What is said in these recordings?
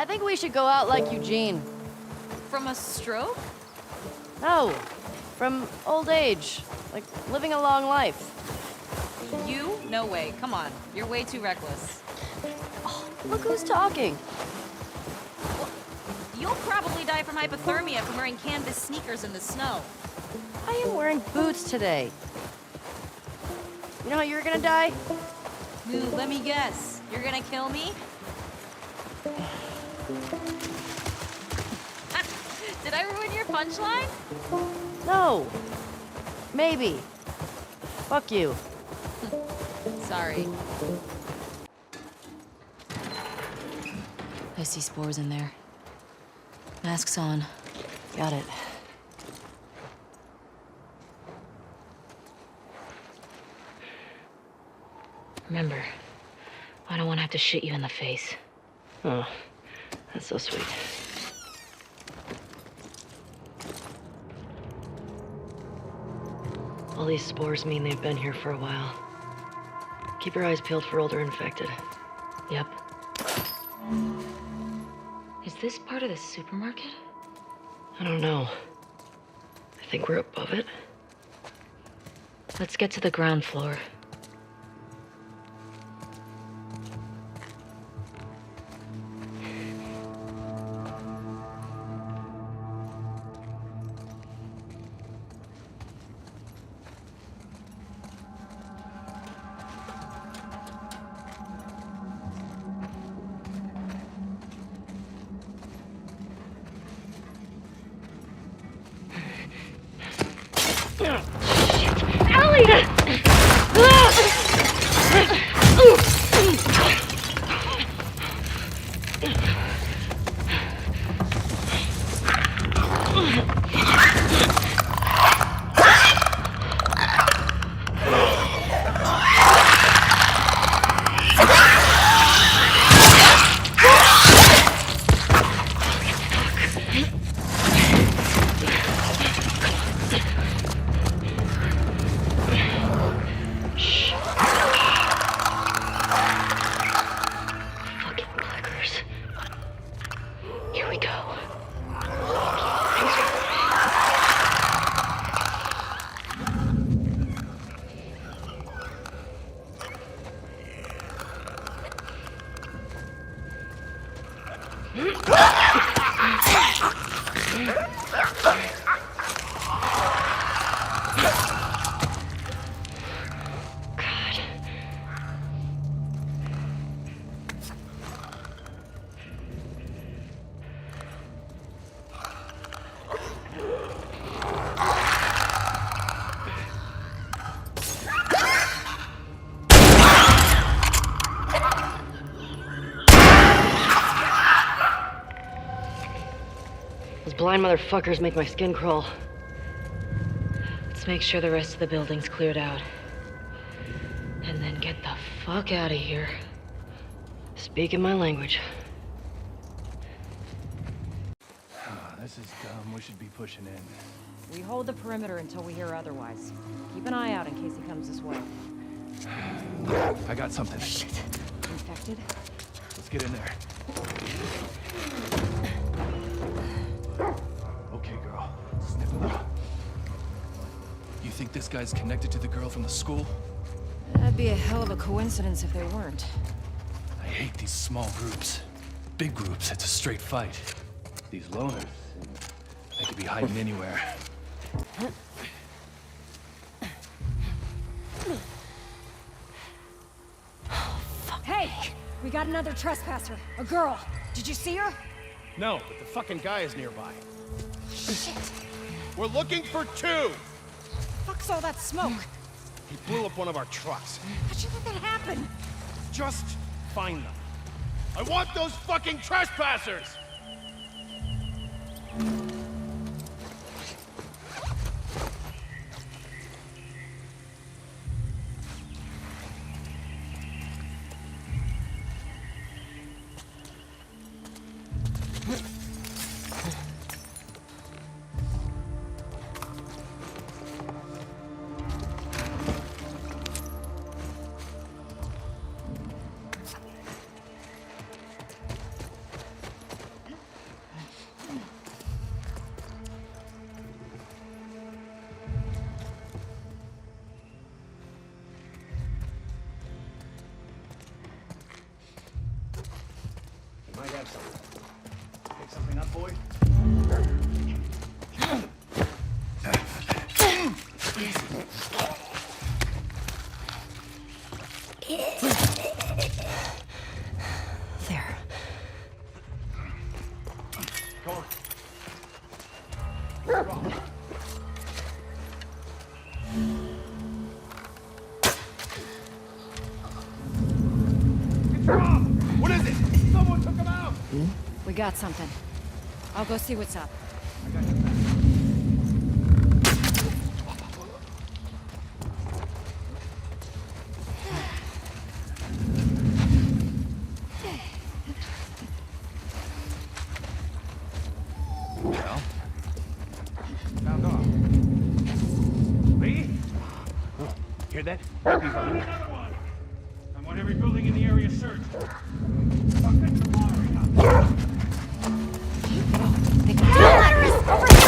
I think we should go out like Eugene. From a stroke? No, from old age. Like, living a long life. You? No way. Come on. You're way too reckless. Oh, look who's talking. Well, you'll probably die from hypothermia from wearing canvas sneakers in the snow. I am wearing boots today. You know how you're gonna die? Ooh, let me guess. You're gonna kill me? Did I ruin your punchline? No. Maybe. Fuck you. Sorry. I see spores in there. Mask's on. Got it. Remember, I don't want to have to shit you in the face. Oh, that's so sweet. All these spores mean they've been here for a while. Keep your eyes peeled for older infected. Yep. Is this part of the supermarket? I don't know. I think we're above it. Let's get to the ground floor. Those blind motherfuckers make my skin crawl. Let's make sure the rest of the building's cleared out. And then get the fuck out of here. Speaking my language. This is dumb. We should be pushing in. We hold the perimeter until we hear otherwise. Keep an eye out in case he comes this way. I got something. Shit. Infected? Let's get in there. Okay, girl. Sniff it out. You think this guy's connected to the girl from the school? That'd be a hell of a coincidence if they weren't. I hate these small groups. Big groups, it's a straight fight. These loners, they could be hiding anywhere. Hey! We got another trespasser. A girl. Did you see her? No, but the fucking guy is nearby. Shit. We're looking for two! Fuck's all that smoke? He blew up one of our trucks. How'd you let that happen? Just find them. I want those fucking trespassers! Might have something. Pick something up, boy? There. Come on. What is it? Someone took him out! We got something. I'll go see what's up. Well, found off. Lee? Hear that? We found another one! I want every building in the area searched. They can over here!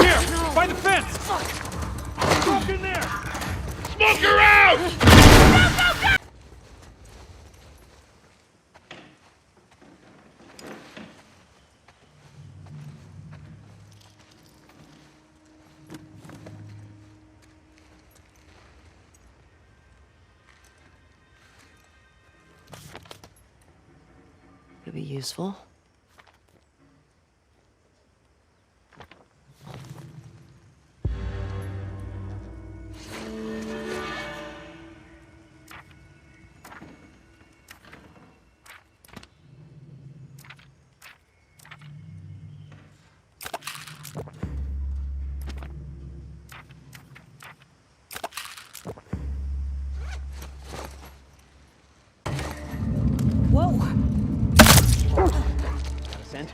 Here! By the fence! Smoke in there! Smoke her out! Could be useful. Whoa! Got a scent?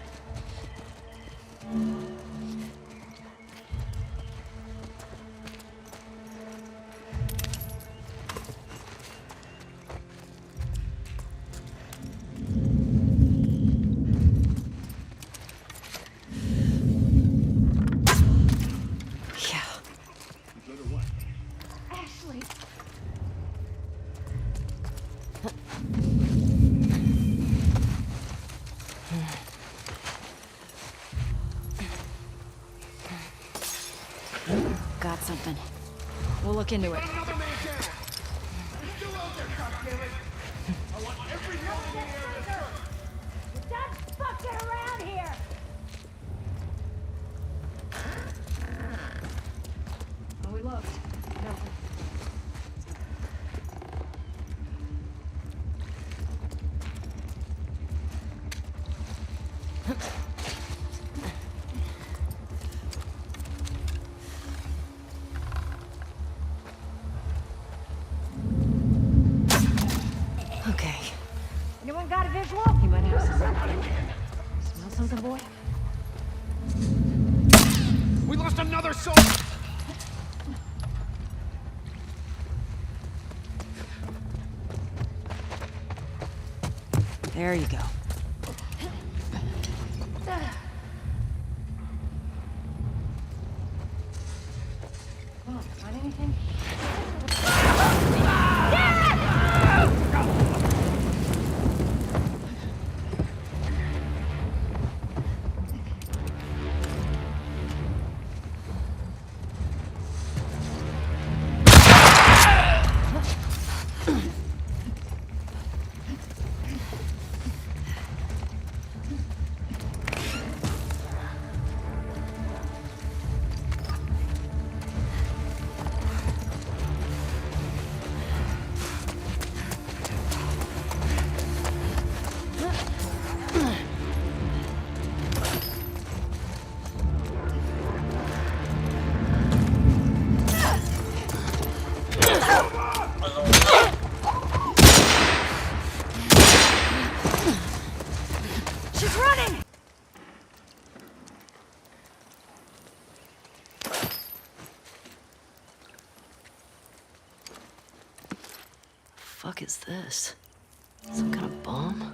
Yeah. Good or what? Ashley! Got something. We'll look into it. Another man down! He's still out there, goddammit! I want every building in the area searched! Stop fucking around here! Oh, we looked. Nothing. Okay. Anyone got a visual? You might have something. Smell something, boy? We lost another soldier! There you go. Oh, find anything? fuck is this? Some kind of bomb?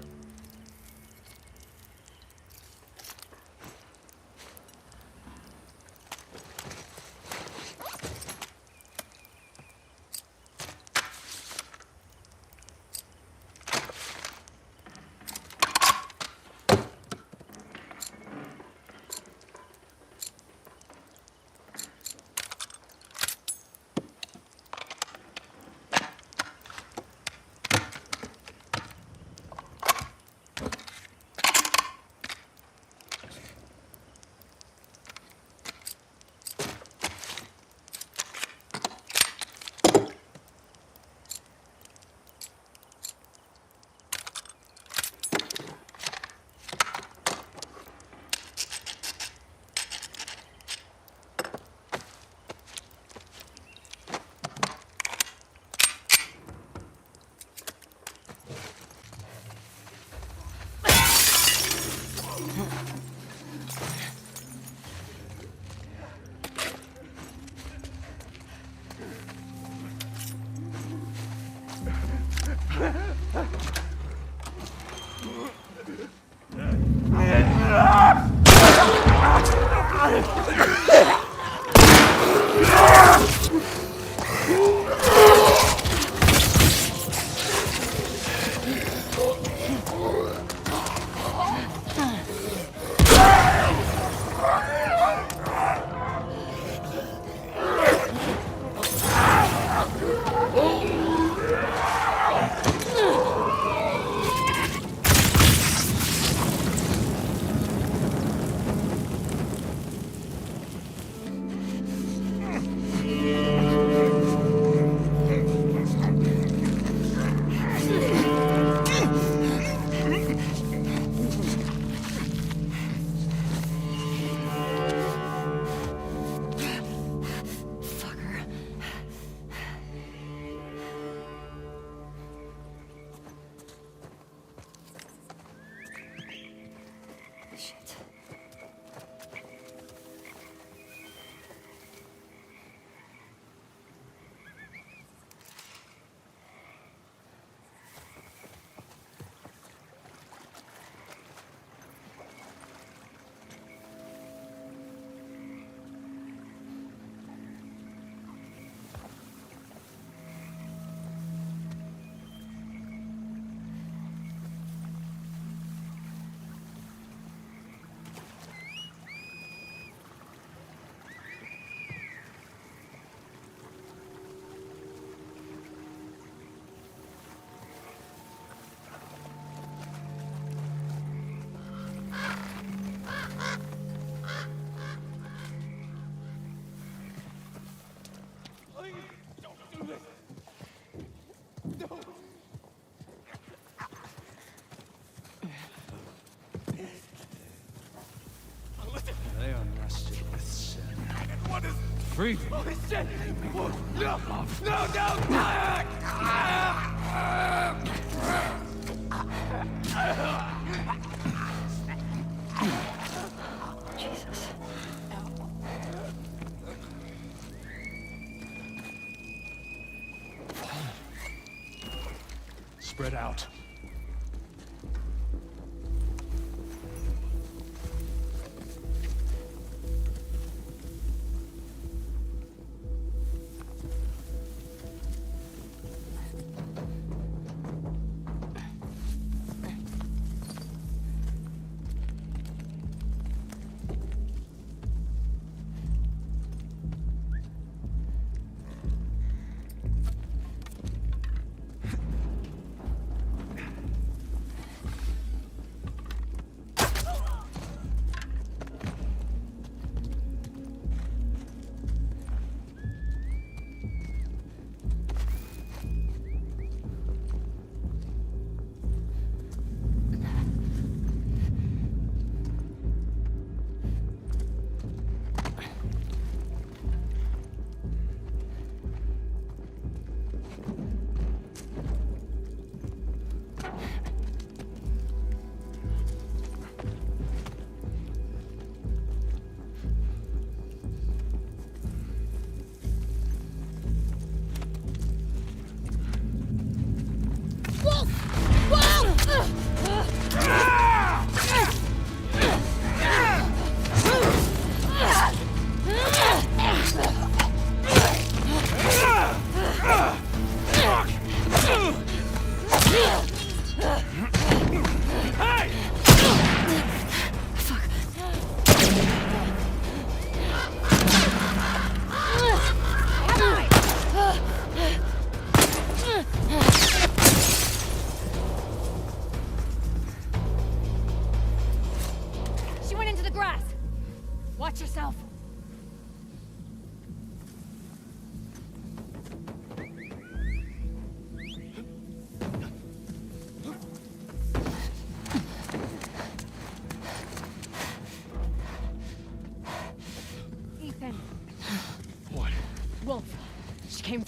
They are nested with sin. What is... Free. Oh, shit! Whoa, no! No, no! Jesus. Spread out.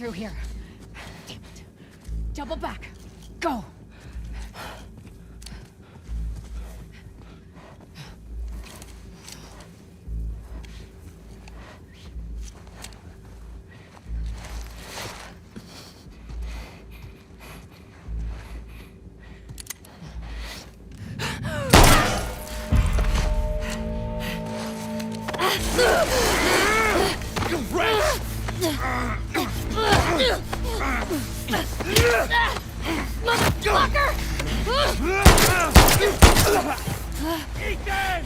through here. Damn it. Double back. Go! Ethan!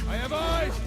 I have eyes!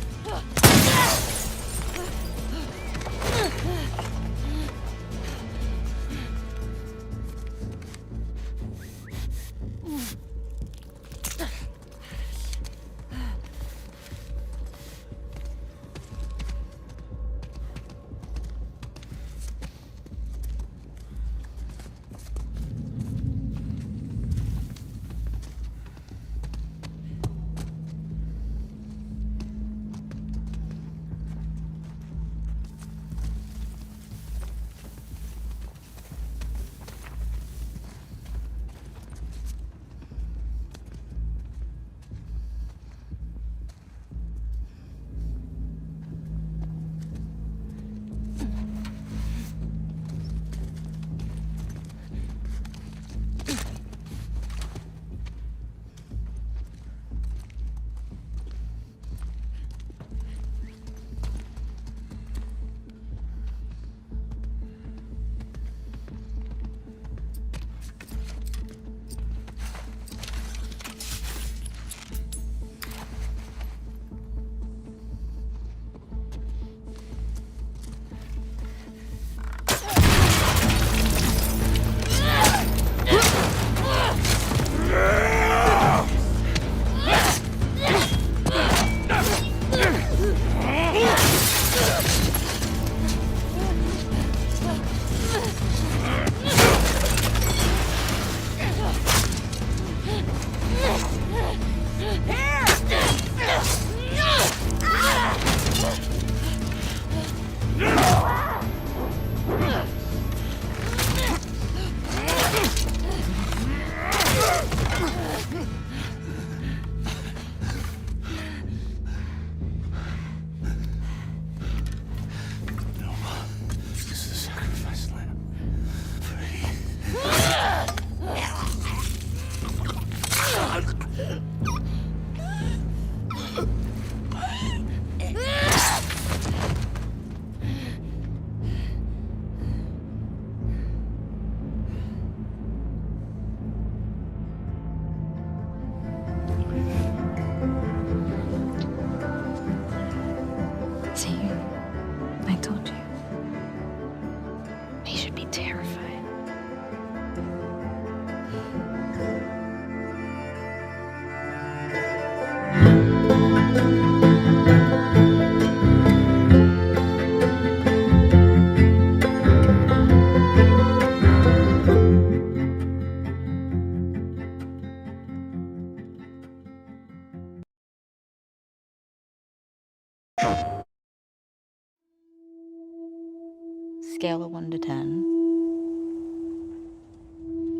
Scale of 1 to 10.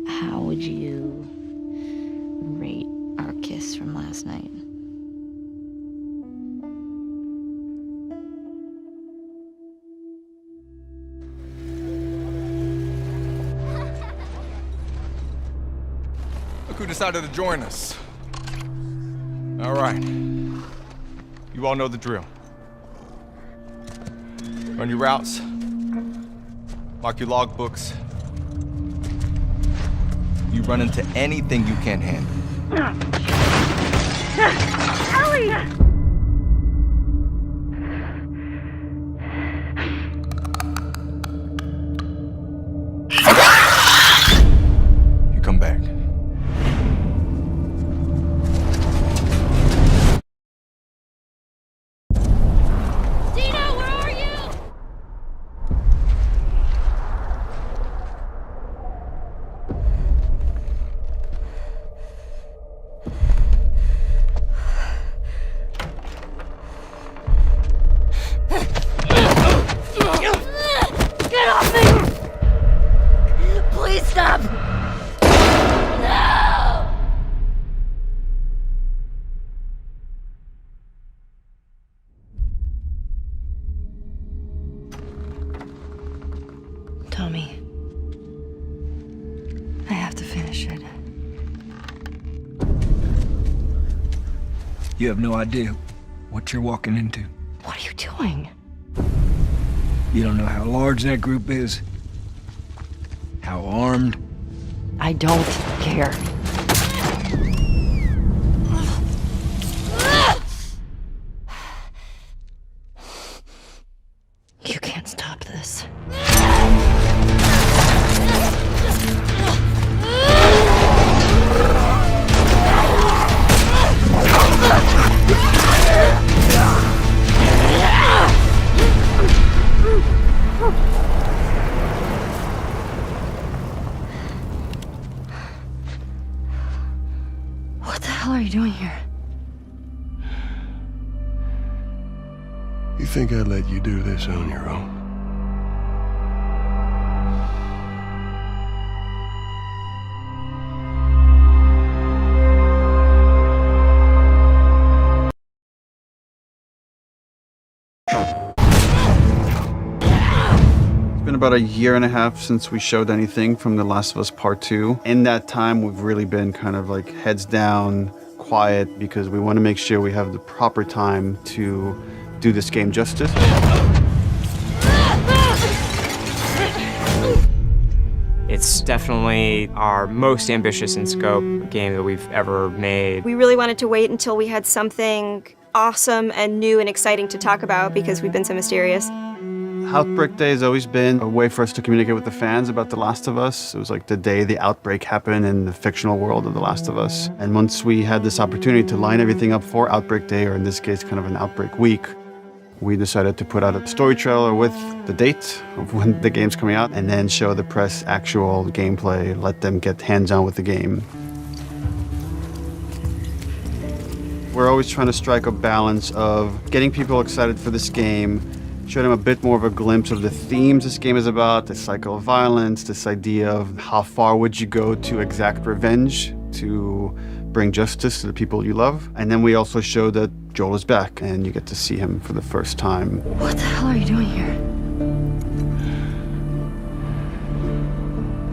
How would you rate our kiss from last night? Look who decided to join us. All right. You all know the drill. Run your routes. Mark your logbooks. You run into anything you can't handle. Ellie! Shit. You have no idea what you're walking into. What are you doing? You don't know how large that group is, how armed. I don't care. You can't stop this. What the hell are you doing here? You think I'd let you do this on your own? It's been about a year and a half since we showed anything from The Last of Us Part 2. In that time, we've really been kind of like heads down, quiet, because we want to make sure we have the proper time to do this game justice. It's definitely our most ambitious in scope game that we've ever made. We really wanted to wait until we had something awesome and new and exciting to talk about because we've been so mysterious. Outbreak Day has always been a way for us to communicate with the fans about The Last of Us. It was like the day the outbreak happened in the fictional world of The Last of Us. And once we had this opportunity to line everything up for Outbreak Day, or in this case, kind of an Outbreak Week, we decided to put out a story trailer with the date of when the game's coming out, and then show the press actual gameplay, let them get hands-on with the game. We're always trying to strike a balance of getting people excited for this game, show them a bit more of a glimpse of the themes this game is about, the cycle of violence, this idea of how far would you go to exact revenge to bring justice to the people you love. And then we also show that Joel is back and you get to see him for the first time. What the hell are you doing here?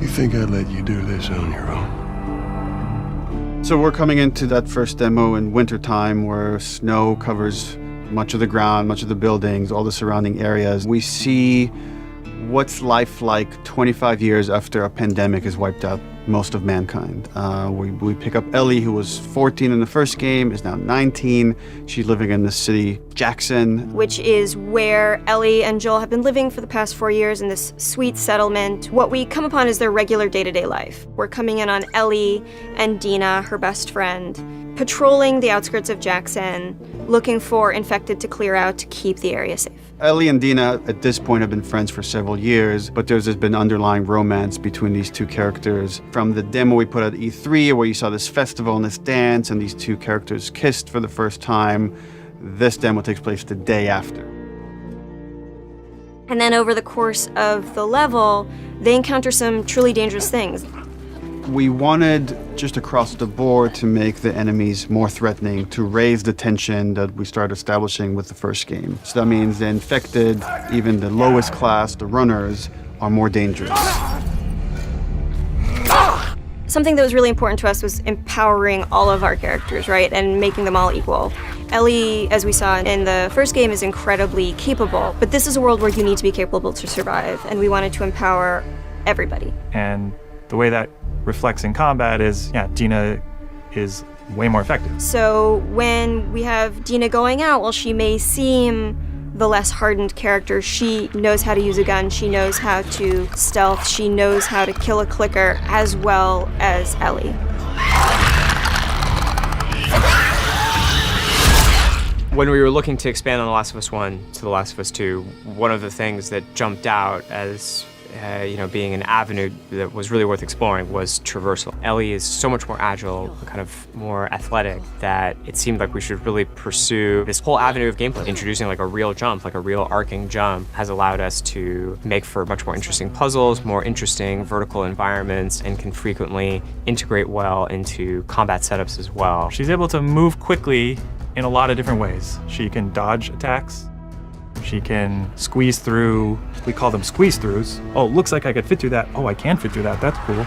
You think I'd let you do this on your own? So we're coming into that first demo in wintertime where snow covers much of the ground, much of the buildings, all the surrounding areas. We see what's life like 25 years after a pandemic has wiped out most of mankind. We pick up Ellie, who was 14 in the first game, is now 19. She's living in the city, Jackson. Which is where Ellie and Joel have been living for the past 4 years in this sweet settlement. What we come upon is their regular day-to-day life. We're coming in on Ellie and Dina, her best friend, patrolling the outskirts of Jackson, looking for infected to clear out to keep the area safe. Ellie and Dina at this point have been friends for several years, but there's been underlying romance between these two characters. From the demo we put at E3, where you saw this festival and this dance, and these two characters kissed for the first time, this demo takes place the day after. And then over the course of the level, they encounter some truly dangerous things. We wanted, just across the board, to make the enemies more threatening, to raise the tension that we started establishing with the first game. So that means the infected, even the lowest class, the runners, are more dangerous. Something that was really important to us was empowering all of our characters, right, and making them all equal. Ellie, as we saw in the first game, is incredibly capable, but this is a world where you need to be capable to survive, and we wanted to empower everybody. And the way that reflects in combat is, yeah, Dina is way more effective. So when we have Dina going out, while she may seem the less hardened character, she knows how to use a gun, she knows how to stealth, she knows how to kill a clicker as well as Ellie. When we were looking to expand on The Last of Us 1 to The Last of Us 2, one of the things that jumped out as being an avenue that was really worth exploring was traversal. Ellie is so much more agile, kind of more athletic, that it seemed like we should really pursue this whole avenue of gameplay. Introducing like a real jump, like a real arcing jump, has allowed us to make for much more interesting puzzles, more interesting vertical environments, and can frequently integrate well into combat setups as well. She's able to move quickly in a lot of different ways. She can dodge attacks. She can squeeze through, we call them squeeze throughs. Oh, looks like I could fit through that. Oh, I can fit through that, that's cool.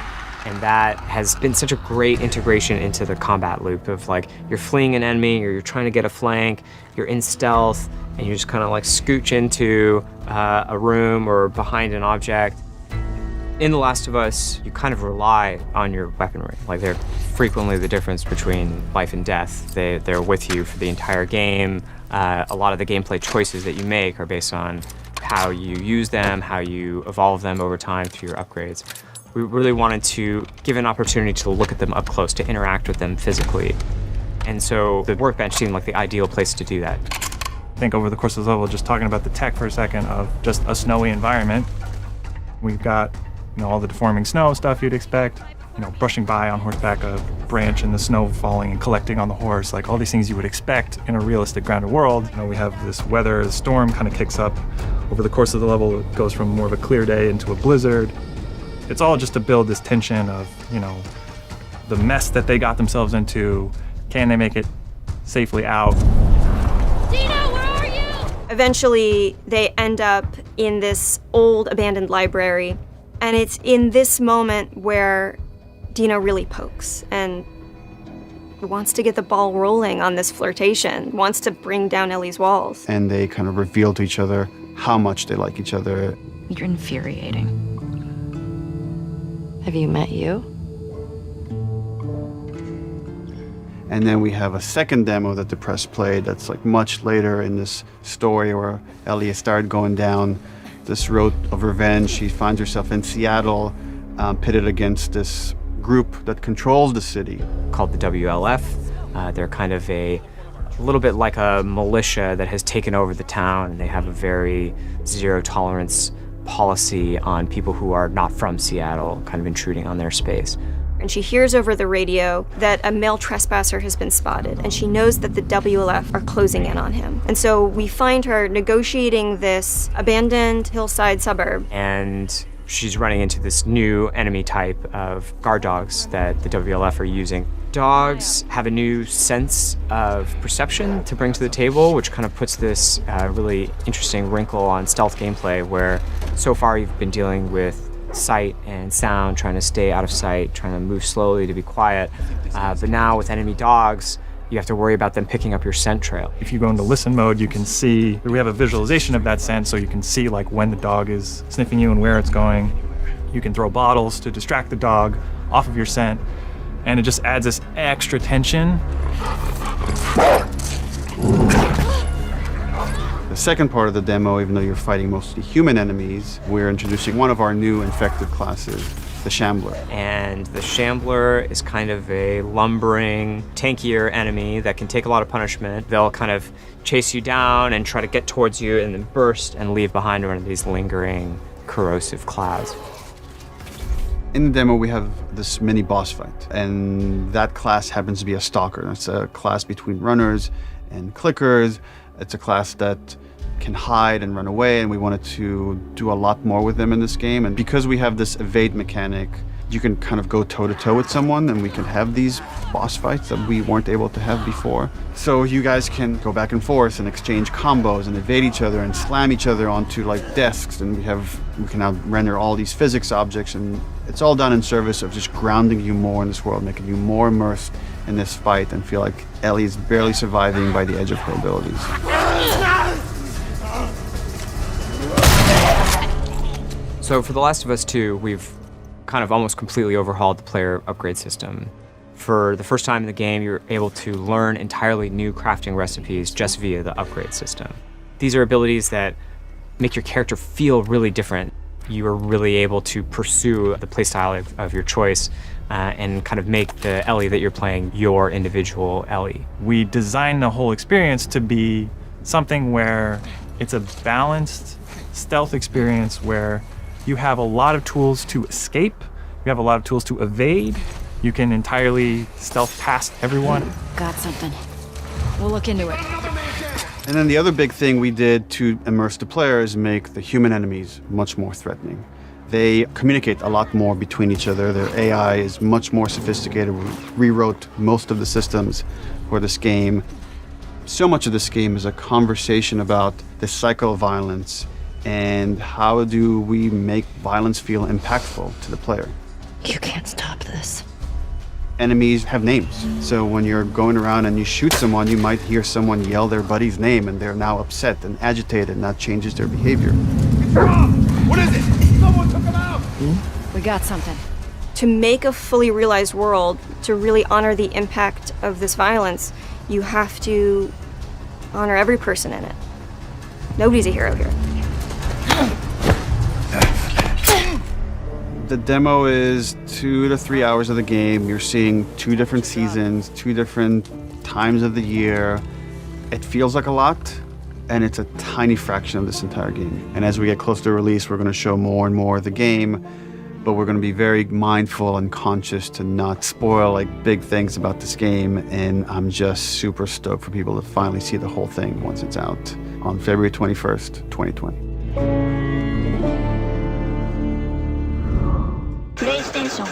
And that has been such a great integration into the combat loop of like, you're fleeing an enemy, or you're trying to get a flank, you're in stealth, and you just kind of like scooch into a room or behind an object. In The Last of Us, you kind of rely on your weaponry. Like, they're frequently the difference between life and death. They're with you for the entire game. A lot of the gameplay choices that you make are based on how you use them, how you evolve them over time through your upgrades. We really wanted to give an opportunity to look at them up close, to interact with them physically. And so the workbench seemed like the ideal place to do that. I think over the course of the level, just talking about the tech for a second of just a snowy environment, we've got, you know, all the deforming snow stuff you'd expect, you know, brushing by on horseback a branch and the snow falling and collecting on the horse, like all these things you would expect in a realistic grounded world. You know, we have this weather, the storm kind of kicks up. Over the course of the level, it goes from more of a clear day into a blizzard. It's all just to build this tension of, you know, the mess that they got themselves into. Can they make it safely out? Dina, where are you? Eventually, they end up in this old abandoned library. And it's in this moment where Dina really pokes and wants to get the ball rolling on this flirtation, wants to bring down Ellie's walls. And they kind of reveal to each other how much they like each other. You're infuriating. Have you met you? And then we have a second demo that the press played that's like much later in this story where Ellie has started going down this road of revenge. She finds herself in Seattle, pitted against this group that controls the city. Called the WLF. They're kind of a little bit like a militia that has taken over the town, and they have a very zero tolerance policy on people who are not from Seattle, kind of intruding on their space. And she hears over the radio that a male trespasser has been spotted, and she knows that the WLF are closing in on him. And so we find her negotiating this abandoned hillside suburb. And she's running into this new enemy type of guard dogs that the WLF are using. Dogs have a new sense of perception to bring to the table, which kind of puts this really interesting wrinkle on stealth gameplay, where so far you've been dealing with sight and sound, trying to stay out of sight, trying to move slowly to be quiet. But now with enemy dogs, you have to worry about them picking up your scent trail. If you go into listen mode, you can see, we have a visualization of that scent, so you can see like when the dog is sniffing you and where it's going. You can throw bottles to distract the dog off of your scent, and it just adds this extra tension. The second part of the demo, even though you're fighting mostly human enemies, we're introducing one of our new infected classes, the Shambler. And the Shambler is kind of a lumbering, tankier enemy that can take a lot of punishment. They'll kind of chase you down and try to get towards you and then burst and leave behind one of these lingering, corrosive clouds. In the demo, we have this mini boss fight, and that class happens to be a stalker. It's a class between runners and clickers. It's a class that can hide and run away, and we wanted to do a lot more with them in this game. And because we have this evade mechanic, you can kind of go toe-to-toe with someone, and we can have these boss fights that we weren't able to have before. So you guys can go back and forth and exchange combos and evade each other and slam each other onto like desks, and we can now render all these physics objects, and it's all done in service of just grounding you more in this world, making you more immersed in this fight and feel like Ellie is barely surviving by the edge of her abilities. So for The Last of Us 2, we've kind of almost completely overhauled the player upgrade system. For the first time in the game, you're able to learn entirely new crafting recipes just via the upgrade system. These are abilities that make your character feel really different. You are really able to pursue the playstyle of your choice and kind of make the Ellie that you're playing your individual Ellie. We designed the whole experience to be something where it's a balanced stealth experience where you have a lot of tools to escape, you have a lot of tools to evade, you can entirely stealth past everyone. Got something. We'll look into it. And then the other big thing we did to immerse the player is make the human enemies much more threatening. They communicate a lot more between each other. Their AI is much more sophisticated. We rewrote most of the systems for this game. So much of this game is a conversation about the cycle of violence and how do we make violence feel impactful to the player. You can't stop enemies have names. So when you're going around and you shoot someone, you might hear someone yell their buddy's name and they're now upset and agitated, and that changes their behavior. What is it? Someone took him out! We got something. To make a fully realized world, to really honor the impact of this violence, you have to honor every person in it. Nobody's a hero here. The demo is 2 to 3 hours of the game. You're seeing 2 different seasons, 2 different times of the year. It feels like a lot, and it's a tiny fraction of this entire game. And as we get closer to release, we're going to show more and more of the game, but we're going to be very mindful and conscious to not spoil like big things about this game. And I'm just super stoked for people to finally see the whole thing once it's out on February 21st, 2020. PlayStation